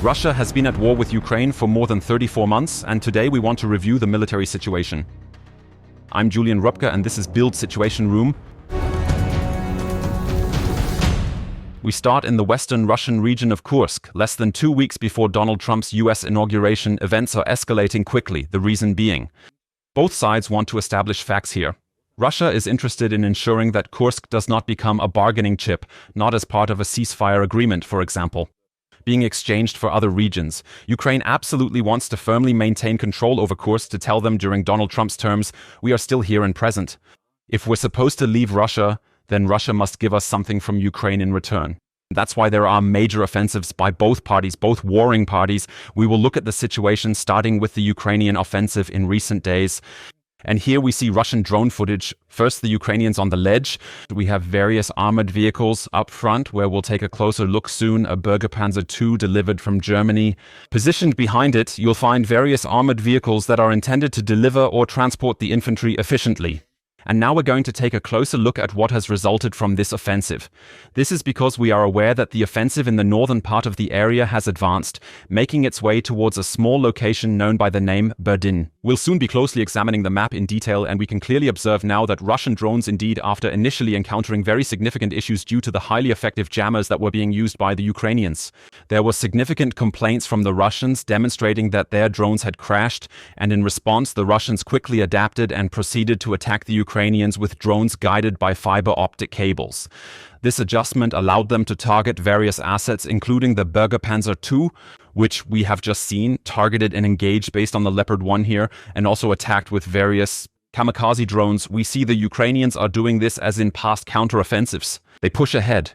Russia has been at war with Ukraine for more than 34 months, and today we want to review the military situation. I'm Julian Rupke, and this is BILD Situation Room. We start in the western Russian region of Kursk. Less than 2 weeks before Donald Trump's US inauguration, events are escalating quickly, the reason being: both sides want to establish facts here. Russia is interested in ensuring that Kursk does not become a bargaining chip, not as part of a ceasefire agreement, for example, being exchanged for other regions. Ukraine absolutely wants to firmly maintain control over Kursk, to tell them during Donald Trump's terms, "We are still here and present. If we're supposed to leave Russia, then Russia must give us something from Ukraine in return." That's why there are major offensives by both parties, both warring parties. We will look at the situation starting with the Ukrainian offensive in recent days. And here we see Russian drone footage. First, the Ukrainians on the ledge. We have various armored vehicles up front, where we'll take a closer look soon. A Panzer II delivered from Germany. Positioned behind it, you'll find various armored vehicles that are intended to deliver or transport the infantry efficiently. And now we're going to take a closer look at what has resulted from this offensive. This is because we are aware that the offensive in the northern part of the area has advanced, making its way towards a small location known by the name Berdin. We'll soon be closely examining the map in detail, and we can clearly observe now that Russian drones indeed, after initially encountering very significant issues due to the highly effective jammers that were being used by the Ukrainians, there were significant complaints from the Russians demonstrating that their drones had crashed, and in response the Russians quickly adapted and proceeded to attack the Ukrainians with drones guided by fiber optic cables. This adjustment allowed them to target various assets, including the Panzer II, which we have just seen, targeted and engaged based on the Leopard 1 here, and also attacked with various kamikaze drones. We see the Ukrainians are doing this as in past counteroffensives. They push ahead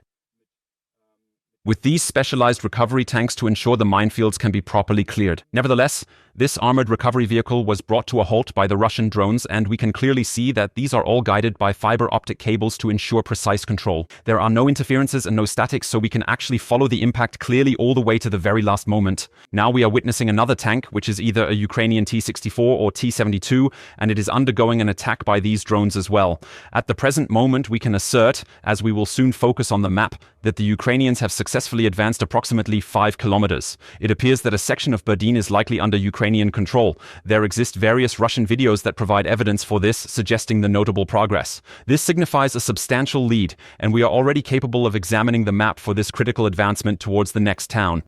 with these specialized recovery tanks to ensure the minefields can be properly cleared. Nevertheless, this armored recovery vehicle was brought to a halt by the Russian drones, and we can clearly see that these are all guided by fiber optic cables to ensure precise control. There are no interferences and no statics, so we can actually follow the impact clearly all the way to the very last moment. Now we are witnessing another tank, which is either a Ukrainian T-64 or T-72, and it is undergoing an attack by these drones as well. At the present moment, we can assert, as we will soon focus on the map, that the Ukrainians have successfully advanced approximately 5 kilometers. It appears that a section of Berdin is likely under Ukrainian control. There exist various Russian videos that provide evidence for this, suggesting the notable progress. This signifies a substantial lead, and we are already capable of examining the map for this critical advancement towards the next town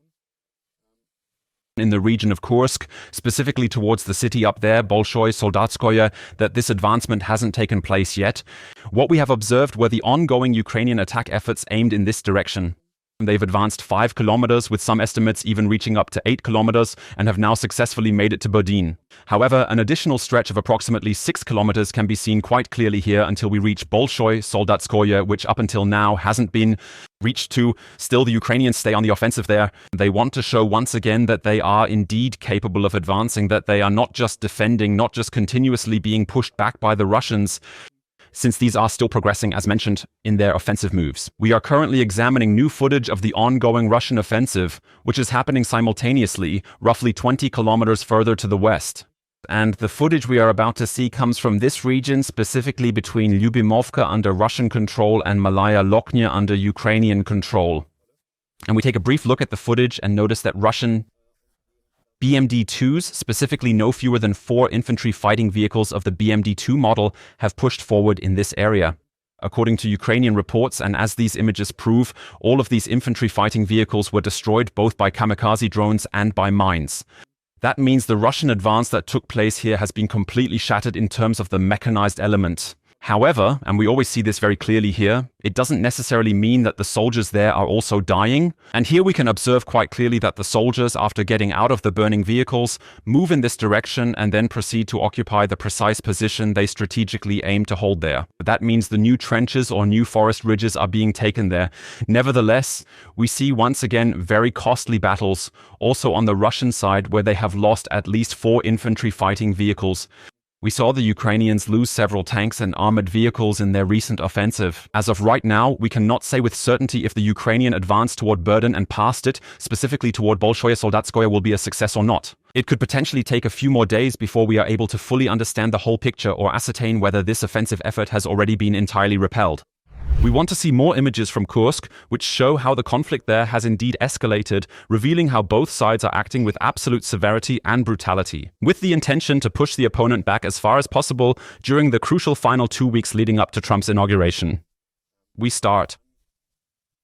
in the region of Kursk, specifically towards the city up there, Bolshoy Soldatskoye, that this advancement hasn't taken place yet. What we have observed were the ongoing Ukrainian attack efforts aimed in this direction. They've advanced 5 kilometers, with some estimates even reaching up to 8 kilometers, and have now successfully made it to Berdin. However, an additional stretch of approximately 6 kilometers can be seen quite clearly here until we reach Bolshoy Soldatskoye, which up until now hasn't been reached to. Still, the Ukrainians stay on the offensive there. They want to show once again that they are indeed capable of advancing, that they are not just defending, not just continuously being pushed back by the Russians, since these are still progressing, as mentioned, in their offensive moves. We are currently examining new footage of the ongoing Russian offensive, which is happening simultaneously, roughly 20 kilometers further to the west. And the footage we are about to see comes from this region, specifically between Lyubimovka under Russian control and Malaya Loknya under Ukrainian control. And we take a brief look at the footage and notice that Russian BMD-2s, specifically no fewer than 4 infantry fighting vehicles of the BMD-2 model, have pushed forward in this area. According to Ukrainian reports, and as these images prove, all of these infantry fighting vehicles were destroyed both by kamikaze drones and by mines. That means the Russian advance that took place here has been completely shattered in terms of the mechanized element. However, and we always see this very clearly here, it doesn't necessarily mean that the soldiers there are also dying. And here we can observe quite clearly that the soldiers, after getting out of the burning vehicles, move in this direction and then proceed to occupy the precise position they strategically aim to hold there. That means the new trenches or new forest ridges are being taken there. Nevertheless, we see once again very costly battles, also on the Russian side, where they have lost at least 4 infantry fighting vehicles. We saw the Ukrainians lose several tanks and armored vehicles in their recent offensive. As of right now, we cannot say with certainty if the Ukrainian advance toward Berdin and past it, specifically toward Bolshoye Soldatskoye, will be a success or not. It could potentially take a few more days before we are able to fully understand the whole picture or ascertain whether this offensive effort has already been entirely repelled. We want to see more images from Kursk, which show how the conflict there has indeed escalated, revealing how both sides are acting with absolute severity and brutality, with the intention to push the opponent back as far as possible during the crucial final 2 weeks leading up to Trump's inauguration. We start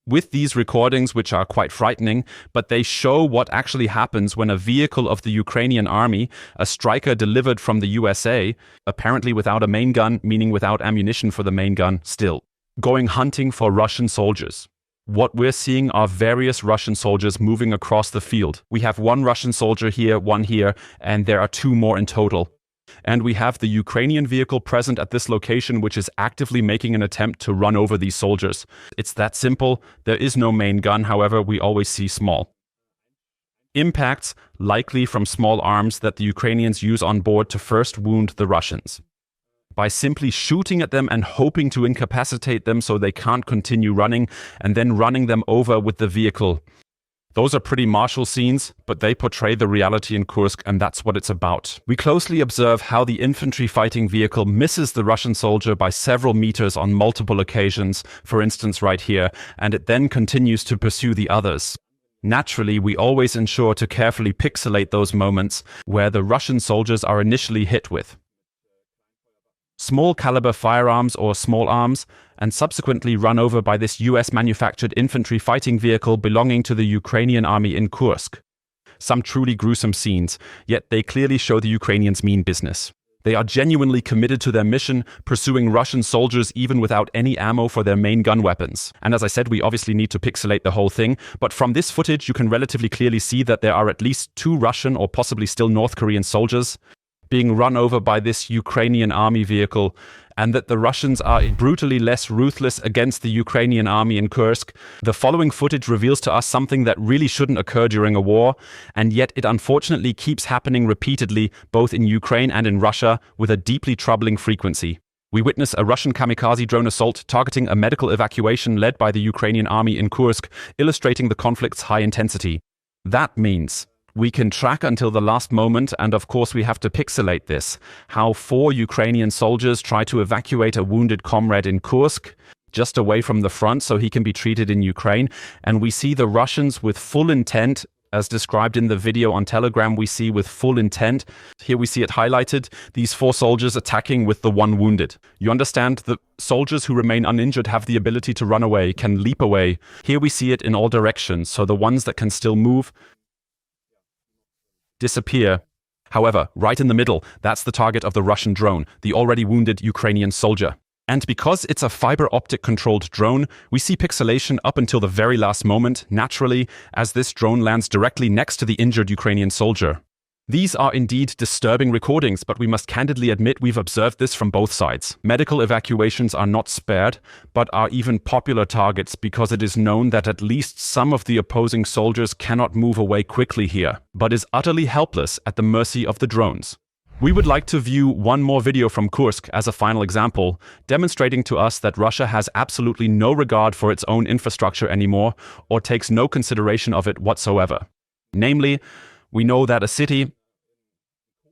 with these recordings, which are quite frightening, but they show what actually happens when a vehicle of the Ukrainian army, a Striker delivered from the USA, apparently without a main gun, meaning without ammunition for the main gun, still going hunting for Russian soldiers. What we're seeing are various Russian soldiers moving across the field. We have one Russian soldier here, one here, and there are 2 more in total. And we have the Ukrainian vehicle present at this location, which is actively making an attempt to run over these soldiers. It's that simple. There is no main gun, however, we always see small impacts, likely from small arms that the Ukrainians use on board to first wound the Russians, by simply shooting at them and hoping to incapacitate them so they can't continue running, and then running them over with the vehicle. Those are pretty martial scenes, but they portray the reality in Kursk, and that's what it's about. We closely observe how the infantry fighting vehicle misses the Russian soldier by several meters on multiple occasions, for instance right here, and it then continues to pursue the others. Naturally, we always ensure to carefully pixelate those moments where the Russian soldiers are initially hit with small caliber firearms or small arms, and subsequently run over by this US-manufactured infantry fighting vehicle belonging to the Ukrainian army in Kursk. Some truly gruesome scenes, yet they clearly show the Ukrainians mean business. They are genuinely committed to their mission, pursuing Russian soldiers even without any ammo for their main gun weapons. And as I said, we obviously need to pixelate the whole thing, but from this footage you can relatively clearly see that there are at least 2 Russian or possibly still North Korean soldiers being run over by this Ukrainian army vehicle, and that the Russians are brutally less ruthless against the Ukrainian army in Kursk. The following footage reveals to us something that really shouldn't occur during a war, and yet it unfortunately keeps happening repeatedly, both in Ukraine and in Russia, with a deeply troubling frequency. We witness a Russian kamikaze drone assault targeting a medical evacuation led by the Ukrainian army in Kursk, illustrating the conflict's high intensity. That means we can track until the last moment, and of course we have to pixelate this, how 4 Ukrainian soldiers try to evacuate a wounded comrade in Kursk, just away from the front so he can be treated in Ukraine, and we see the Russians with full intent, as described in the video on Telegram, we see with full intent. Here we see it highlighted, these 4 soldiers attacking with the 1 wounded. You understand, the soldiers who remain uninjured have the ability to run away, can leap away. Here we see it in all directions, so the ones that can still move disappear. However, right in the middle, that's the target of the Russian drone, the already wounded Ukrainian soldier. And because it's a fiber optic controlled drone, we see pixelation up until the very last moment, naturally, as this drone lands directly next to the injured Ukrainian soldier. These are indeed disturbing recordings, but we must candidly admit we've observed this from both sides. Medical evacuations are not spared, but are even popular targets because it is known that at least some of the opposing soldiers cannot move away quickly here, but is utterly helpless at the mercy of the drones. We would like to view one more video from Kursk as a final example, demonstrating to us that Russia has absolutely no regard for its own infrastructure anymore, or takes no consideration of it whatsoever. Namely, we know that a city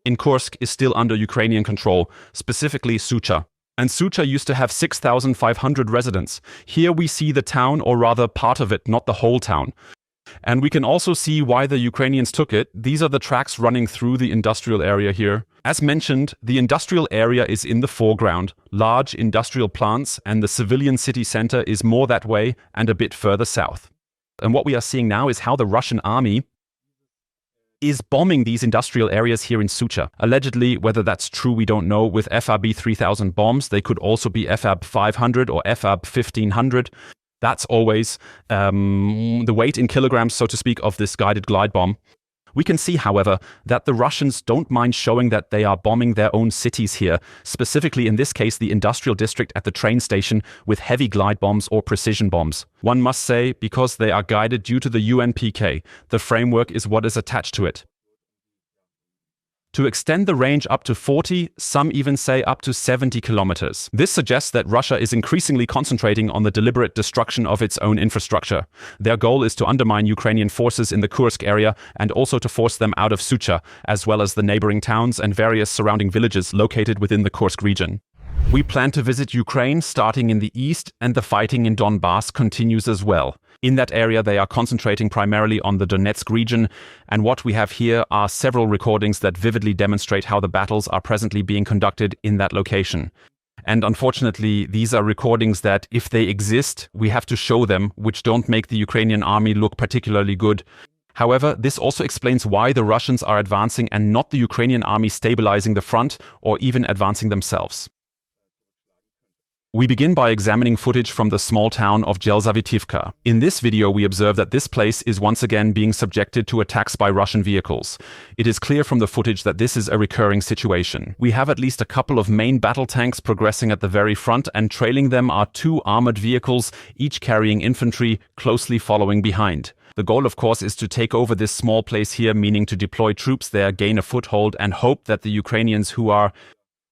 in Kursk is still under Ukrainian control, specifically Sucha. And Sucha used to have 6,500 residents. Here we see the town, or rather part of it, not the whole town. And we can also see why the Ukrainians took it. These are the tracks running through the industrial area here. As mentioned, the industrial area is in the foreground, large industrial plants, and the civilian city center is more that way and a bit further south. And what we are seeing now is how the Russian army is bombing these industrial areas here in Sucha. Allegedly, whether that's true we don't know, with FAB 3000 bombs. They could also be FAB 500 or FAB 1500. That's always the weight in kilograms, so to speak, of this guided glide bomb. We can see, however, that the Russians don't mind showing that they are bombing their own cities here, specifically in this case the industrial district at the train station, with heavy glide bombs or precision bombs. One must say, because they are guided due to the UNPK, the framework is what is attached to it. To extend the range up to 40, some even say up to 70 kilometers. This suggests that Russia is increasingly concentrating on the deliberate destruction of its own infrastructure. Their goal is to undermine Ukrainian forces in the Kursk area and also to force them out of Sucha, as well as the neighboring towns and various surrounding villages located within the Kursk region. We plan to visit Ukraine starting in the east, and the fighting in Donbass continues as well. In that area, they are concentrating primarily on the Donetsk region, and what we have here are several recordings that vividly demonstrate how the battles are presently being conducted in that location. And unfortunately, these are recordings that, if they exist, we have to show them, which don't make the Ukrainian army look particularly good. However, this also explains why the Russians are advancing and not the Ukrainian army stabilizing the front or even advancing themselves. We begin by examining footage from the small town of Yelzavitivka. In this video, we observe that this place is once again being subjected to attacks by Russian vehicles. It is clear from the footage that this is a recurring situation. We have at least a couple of main battle tanks progressing at the very front, and trailing them are 2 armored vehicles, each carrying infantry, closely following behind. The goal, of course, is to take over this small place here, meaning to deploy troops there, gain a foothold, and hope that the Ukrainians, who are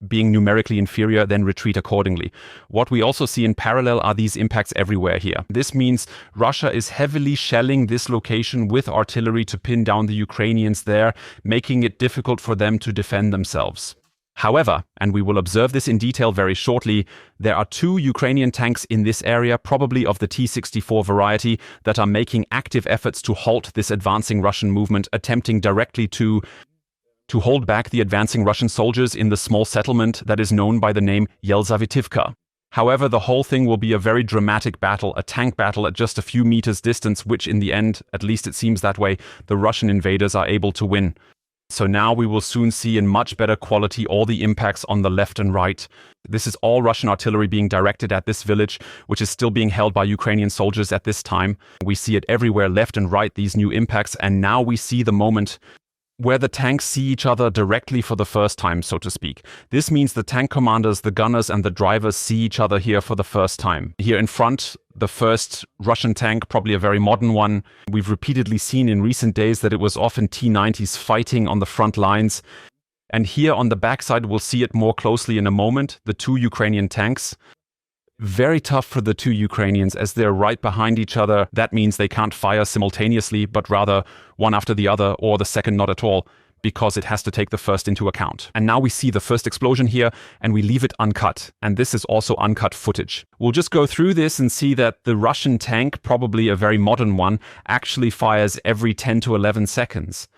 being numerically inferior, then retreat accordingly. What we also see in parallel are these impacts everywhere here. This means Russia is heavily shelling this location with artillery to pin down the Ukrainians there, making it difficult for them to defend themselves. However, and we will observe this in detail very shortly, there are 2 Ukrainian tanks in this area, probably of the T-64 variety, that are making active efforts to halt this advancing Russian movement, attempting directly to hold back the advancing Russian soldiers in the small settlement that is known by the name Yelzavitivka. However, the whole thing will be a very dramatic battle, a tank battle at just a few meters distance, which in the end, at least it seems that way, the Russian invaders are able to win. So now we will soon see in much better quality all the impacts on the left and right. This is all Russian artillery being directed at this village, which is still being held by Ukrainian soldiers at this time. We see it everywhere, left and right, these new impacts, and now we see the moment where the tanks see each other directly for the first time, so to speak. This means the tank commanders, the gunners, and the drivers see each other here for the first time. Here in front, the first Russian tank, probably a very modern one. We've repeatedly seen in recent days that it was often T-90s fighting on the front lines. And here on the backside, we'll see it more closely in a moment, the 2 Ukrainian tanks. Very tough for the 2 Ukrainians as they're right behind each other. That means they can't fire simultaneously, but rather one after the other, or the second not at all, because it has to take the first into account. And now we see the first explosion here, and we leave it uncut. And this is also uncut footage. We'll just go through this and see that the Russian tank, probably a very modern one, actually fires every 10 to 11 seconds.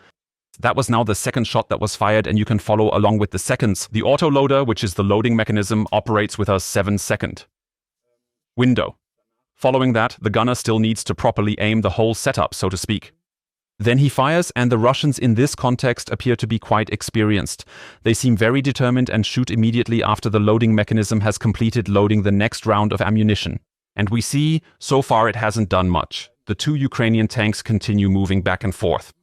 That was now the second shot that was fired, and you can follow along with the seconds. The autoloader, which is the loading mechanism, operates with a 7-second window. Following that, the gunner still needs to properly aim the whole setup, so to speak. Then he fires, and the Russians in this context appear to be quite experienced. They seem very determined and shoot immediately after the loading mechanism has completed loading the next round of ammunition. And we see, so far it hasn't done much. The 2 Ukrainian tanks continue moving back and forth.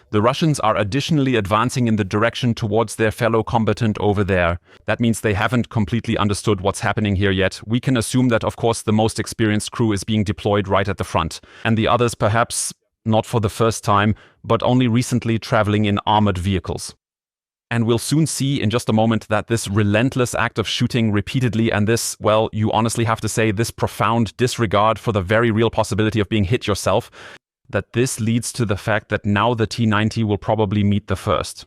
The Russians are additionally advancing in the direction towards their fellow combatant over there. That means they haven't completely understood what's happening here yet. We can assume that, of course, the most experienced crew is being deployed right at the front, and the others perhaps not for the first time, but only recently traveling in armored vehicles. And we'll soon see in just a moment that this relentless act of shooting repeatedly and this, well, you honestly have to say, this profound disregard for the very real possibility of being hit yourself, that this leads to the fact that now the T-90 will probably meet the first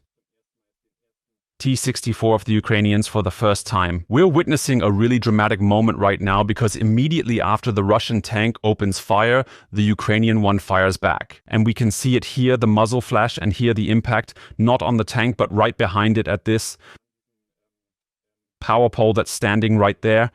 T-64 of the Ukrainians for the first time. We're witnessing a really dramatic moment right now, because immediately after the Russian tank opens fire, the Ukrainian one fires back. And we can see it here, the muzzle flash, and here the impact, not on the tank, but right behind it at this power pole that's standing right there.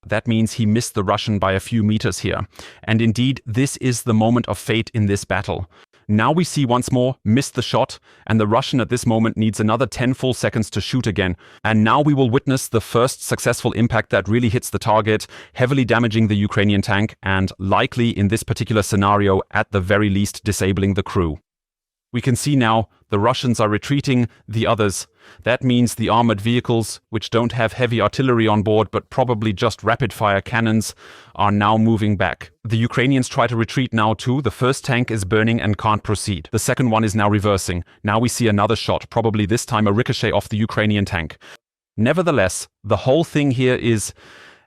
That means he missed the Russian by a few meters here. And indeed, this is the moment of fate in this battle. Now we see once more, missed the shot, and the Russian at this moment needs another 10 full seconds to shoot again. And now we will witness the first successful impact that really hits the target, heavily damaging the Ukrainian tank, and likely in this particular scenario, at the very least, disabling the crew. We can see now the Russians are retreating, the others. That means the armored vehicles, which don't have heavy artillery on board but probably just rapid-fire cannons, are now moving back. The Ukrainians try to retreat now too. The first tank is burning and can't proceed. The second one is now reversing. Now we see another shot, probably this time a ricochet off the Ukrainian tank. Nevertheless, the whole thing here is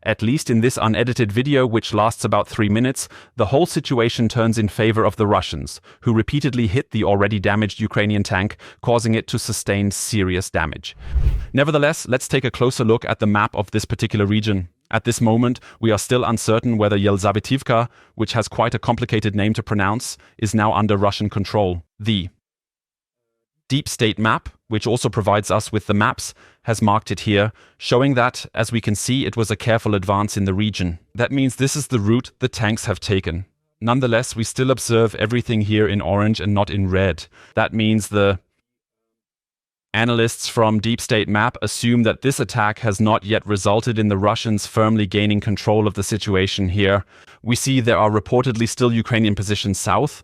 At least in this unedited video, which lasts about 3 minutes, the whole situation turns in favor of the Russians, who repeatedly hit the already damaged Ukrainian tank, causing it to sustain serious damage. Nevertheless, let's take a closer look at the map of this particular region. At this moment, we are still uncertain whether Yelizaveta, which has quite a complicated name to pronounce, is now under Russian control. The Deep State map, which also provides us with the maps, has marked it here, showing that, as we can see, it was a careful advance in the region. That means this is the route the tanks have taken. Nonetheless, we still observe everything here in orange and not in red. That means the analysts from Deep State Map assume that this attack has not yet resulted in the Russians firmly gaining control of the situation here. We see there are reportedly still Ukrainian positions south.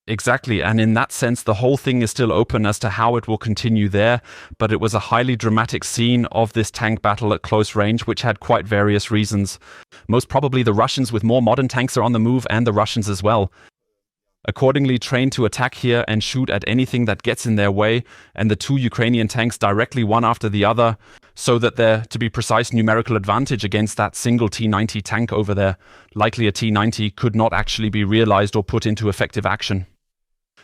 Exactly, and in that sense, the whole thing is still open as to how it will continue there, but it was a highly dramatic scene of this tank battle at close range, which had quite various reasons. Most probably the Russians with more modern tanks are on the move, and the Russians as well. Accordingly trained to attack here and shoot at anything that gets in their way, and the two Ukrainian tanks directly one after the other, so that their, to be precise, numerical advantage against that single T-90 tank over there, likely a T-90, could not actually be realized or put into effective action.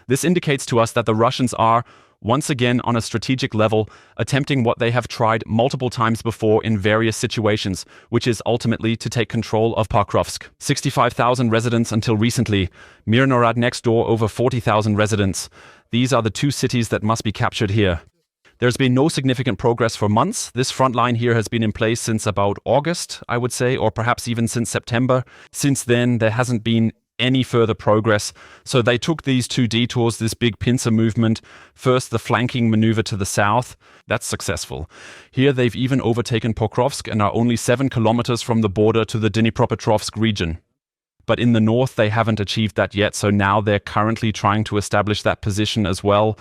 This indicates to us that the Russians are, once again on a strategic level, attempting what they have tried multiple times before in various situations, which is ultimately to take control of Pokrovsk. 65,000 residents until recently. Mirnorad next door, over 40,000 residents. These are the two cities that must be captured here. There's been no significant progress for months. This front line here has been in place since about August, I would say, or perhaps even since September. Since then, there hasn't been any further progress, so they took these two detours, this big pincer movement. First, the flanking maneuver to the south. That's successful. Here they've even overtaken Pokrovsk and are only 7 kilometers from the border to the Dnipropetrovsk region. But in the north they haven't achieved that yet, so now they're currently trying to establish that position as well,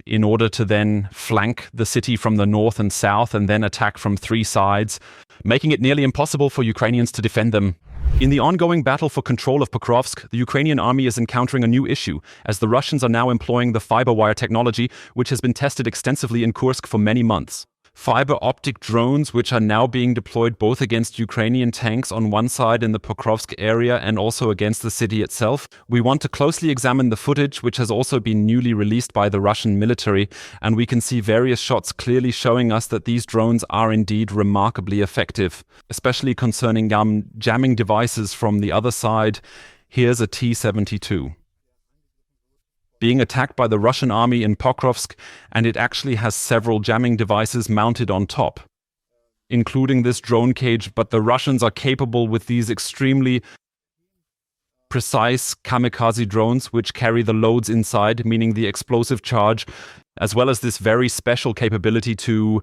in order to then flank the city from the north and south and then attack from 3 sides, making it nearly impossible for Ukrainians to defend them. In the ongoing battle for control of Pokrovsk, the Ukrainian army is encountering a new issue, as the Russians are now employing the fiber wire technology, which has been tested extensively in Kursk for many months. Fiber optic drones, which are now being deployed both against Ukrainian tanks on one side in the Pokrovsk area and also against the city itself. We want to closely examine the footage, which has also been newly released by the Russian military, and we can see various shots clearly showing us that these drones are indeed remarkably effective, especially concerning jamming devices from the other side. Here's a T-72 being attacked by the Russian army in Pokrovsk, and it actually has several jamming devices mounted on top, including this drone cage, but the Russians are capable with these extremely precise kamikaze drones which carry the loads inside, meaning the explosive charge, as well as this very special capability to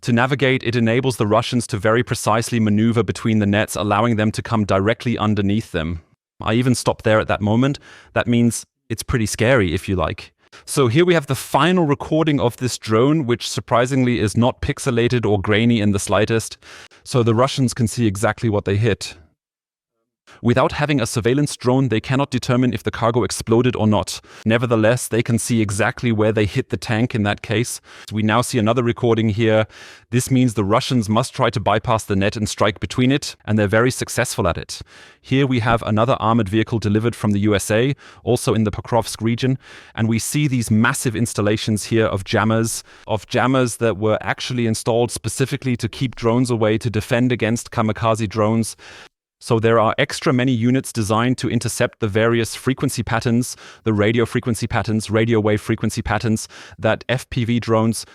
navigate. It enables the Russians to very precisely maneuver between the nets, allowing them to come directly underneath them. I even stopped there at that moment. That means it's pretty scary, if you like. So here we have the final recording of this drone, which surprisingly is not pixelated or grainy in the slightest, so the Russians can see exactly what they hit. Without having a surveillance drone, they cannot determine if the cargo exploded or not. Nevertheless, they can see exactly where they hit the tank in that case. So we now see another recording here. This means the Russians must try to bypass the net and strike between it, and they're very successful at it. Here we have another armored vehicle delivered from the USA, also in the Pokrovsk region, and we see these massive installations here of jammers that were actually installed specifically to keep drones away, to defend against kamikaze drones. So there are extra many units designed to intercept the various frequency patterns, the radio frequency patterns, radio wave frequency patterns that FPV drones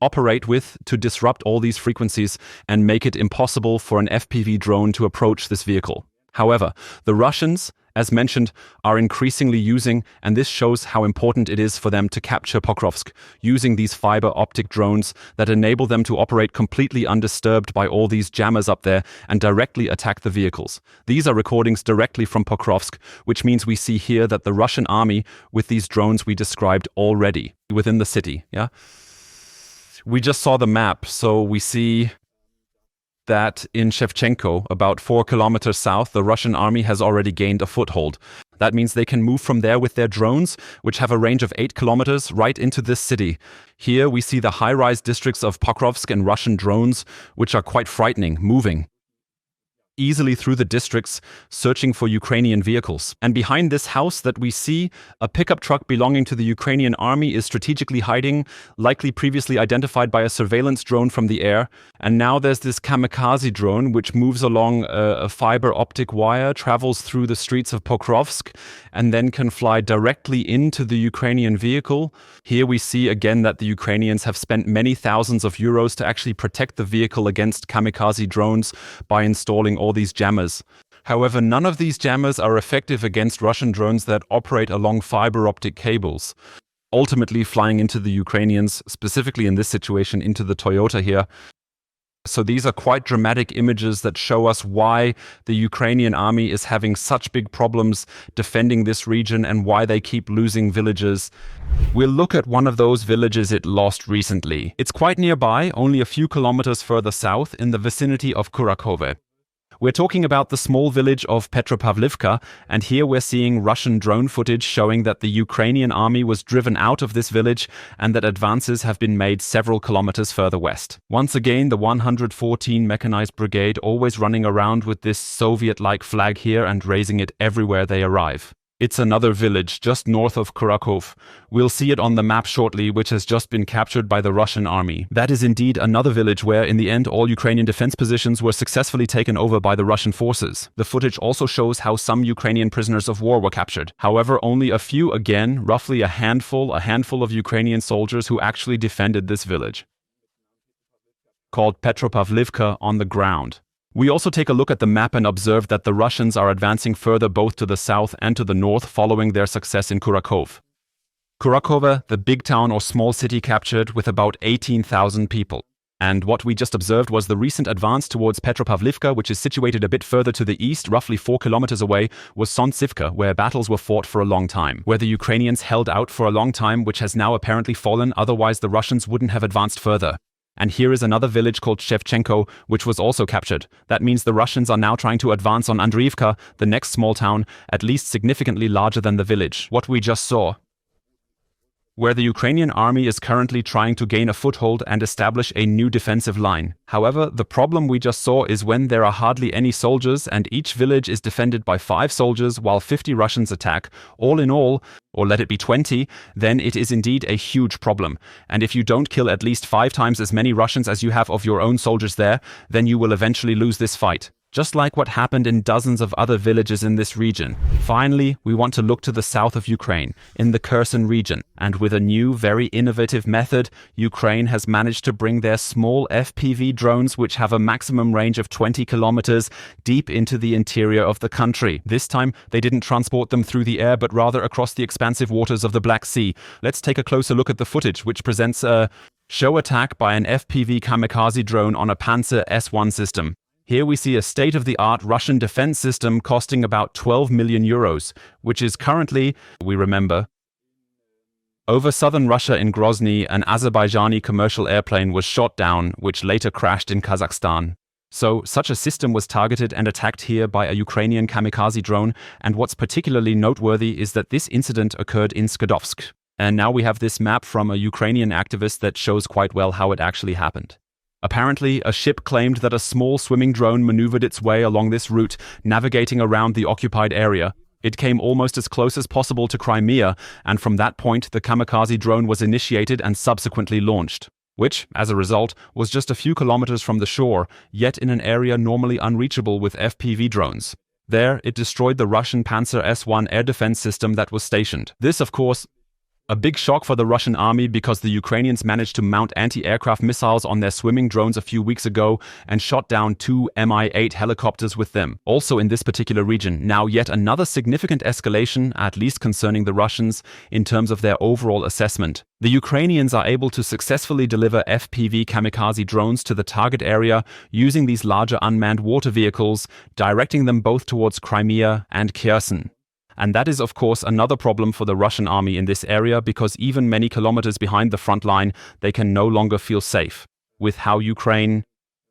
operate with, to disrupt all these frequencies and make it impossible for an FPV drone to approach this vehicle. However, the Russians, as mentioned, are increasingly using, and this shows how important it is for them to capture Pokrovsk, using these fiber optic drones that enable them to operate completely undisturbed by all these jammers up there and directly attack the vehicles. These are recordings directly from Pokrovsk, which means we see here that the Russian army, with these drones we described already within the city. Yeah, we just saw the map, so we see that in Shevchenko, about 4 kilometers south, the Russian army has already gained a foothold. That means they can move from there with their drones, which have a range of 8 kilometers, right into this city. Here we see the high-rise districts of Pokrovsk and Russian drones, which are quite frightening, moving easily through the districts, searching for Ukrainian vehicles. And behind this house that we see, a pickup truck belonging to the Ukrainian army is strategically hiding, likely previously identified by a surveillance drone from the air. And now there's this kamikaze drone, which moves along a fiber optic wire, travels through the streets of Pokrovsk, and then can fly directly into the Ukrainian vehicle. Here we see again that the Ukrainians have spent many thousands of euros to actually protect the vehicle against kamikaze drones by installing all these jammers. However, none of these jammers are effective against Russian drones that operate along fiber optic cables, ultimately flying into the Ukrainians, specifically in this situation into the Toyota here. So these are quite dramatic images that show us why the Ukrainian army is having such big problems defending this region and why they keep losing villages. We'll look at one of those villages it lost recently. It's quite nearby, only a few kilometers further south, in the vicinity of Kursk. We're talking about the small village of Petropavlivka, and here we're seeing Russian drone footage showing that the Ukrainian army was driven out of this village and that advances have been made several kilometers further west. Once again, the 114 Mechanized Brigade always running around with this Soviet-like flag here and raising it everywhere they arrive. It's another village just north of Kursk. We'll see it on the map shortly, which has just been captured by the Russian army. That is indeed another village where, in the end, all Ukrainian defense positions were successfully taken over by the Russian forces. The footage also shows how some Ukrainian prisoners of war were captured. However, only a few, again, roughly a handful of Ukrainian soldiers who actually defended this village, called Petropavlivka, on the ground. We also take a look at the map and observe that the Russians are advancing further both to the south and to the north following their success in Kursk. Kursk, the big town or small city captured with about 18,000 people. And what we just observed was the recent advance towards Petropavlivka, which is situated a bit further to the east, roughly 4 kilometers away, was Sontsivka, where battles were fought for a long time, where the Ukrainians held out for a long time, which has now apparently fallen, otherwise the Russians wouldn't have advanced further. And here is another village called Shevchenko, which was also captured. That means the Russians are now trying to advance on Andriivka, the next small town, at least significantly larger than the village. What we just saw, where the Ukrainian army is currently trying to gain a foothold and establish a new defensive line. However, the problem we just saw is when there are hardly any soldiers and each village is defended by 5 soldiers while 50 Russians attack, all in all, or let it be 20, then it is indeed a huge problem. And if you don't kill at least 5 times as many Russians as you have of your own soldiers there, then you will eventually lose this fight. Just like what happened in dozens of other villages in this region. Finally, we want to look to the south of Ukraine, in the Kherson region. And with a new, very innovative method, Ukraine has managed to bring their small FPV drones, which have a maximum range of 20 kilometers, deep into the interior of the country. This time, they didn't transport them through the air, but rather across the expansive waters of the Black Sea. Let's take a closer look at the footage, which presents a show attack by an FPV kamikaze drone on a Panzer S1 system. Here we see a state-of-the-art Russian defense system costing about 12 million euros, which is currently, we remember, over southern Russia in Grozny. An Azerbaijani commercial airplane was shot down, which later crashed in Kazakhstan. So, such a system was targeted and attacked here by a Ukrainian kamikaze drone, and what's particularly noteworthy is that this incident occurred in Skadovsk. And now we have this map from a Ukrainian activist that shows quite well how it actually happened. Apparently, a ship claimed that a small swimming drone maneuvered its way along this route, navigating around the occupied area. It came almost as close as possible to Crimea, and from that point the kamikaze drone was initiated and subsequently launched, which, as a result, was just a few kilometers from the shore, yet in an area normally unreachable with FPV drones. There, it destroyed the Russian Panzer S1 air defense system that was stationed. This, of course, a big shock for the Russian army because the Ukrainians managed to mount anti-aircraft missiles on their swimming drones a few weeks ago and shot down 2 Mi-8 helicopters with them, also in this particular region. Now yet another significant escalation, at least concerning the Russians, in terms of their overall assessment. The Ukrainians are able to successfully deliver FPV kamikaze drones to the target area using these larger unmanned water vehicles, directing them both towards Crimea and Kherson. And that is, of course, another problem for the Russian army in this area because even many kilometers behind the front line, they can no longer feel safe. With how Ukraine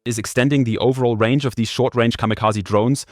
is extending the overall range of these short-range kamikaze drones,